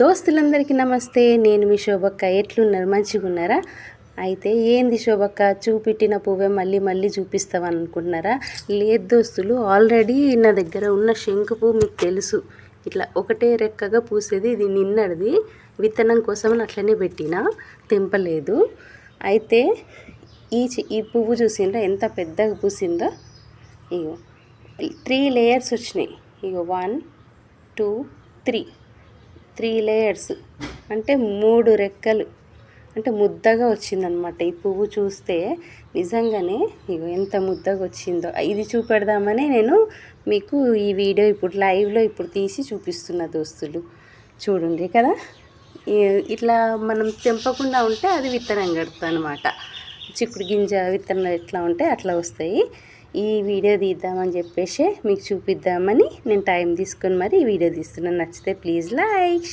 దోస్తులందరికీ నమస్తే. నేను మీ శోభక్క. ఎట్లున్నారు? మంచిగా ఉన్నారా? అయితే ఏంది శోభక్క, చూపెట్టిన పువ్వే మళ్ళీ మళ్ళీ చూపిస్తామని అనుకుంటున్నారా? లేదు దోస్తులు, ఆల్రెడీ నా దగ్గర ఉన్న శంకు పువ్వు మీకు తెలుసు, ఇట్లా ఒకటే రెక్కగా పూసేది. ఇది నిన్నటిది, విత్తనం కోసం అట్లనే పెట్టినా, తెంపలేదు. అయితే ఈ పువ్వు చూసిండ్రా ఎంత పెద్దగా పూసిందో? ఇగో 3 లేయర్స్ వచ్చినాయి. ఇగో 1 2 3 లేయర్స్ అంటే 3 రెక్కలు, అంటే ముద్దగా వచ్చిందనమాట. ఈ పువ్వు చూస్తే నిజంగానే ఇగో ఎంత ముద్దగా వచ్చిందో. ఇది చూపెడదామని నేను మీకు ఈ వీడియో ఇప్పుడు లైవ్లో తీసి చూపిస్తున్న దోస్తులు. చూడండి కదా, ఇట్లా మనం తెంపకుండా ఉంటే అది విత్తనం కడుతుంది అనమాట. చిక్కుడు గింజ విత్తనాలు ఎట్లా ఉంటే అట్లా వస్తాయి. ఈ వీడియో తీద్దామని చెప్పేసి మీకు చూపిద్దామని నేను టైం తీసుకొని మరి ఈ వీడియో తీస్తున్నాను. నచ్చితే ప్లీజ్ లైక్.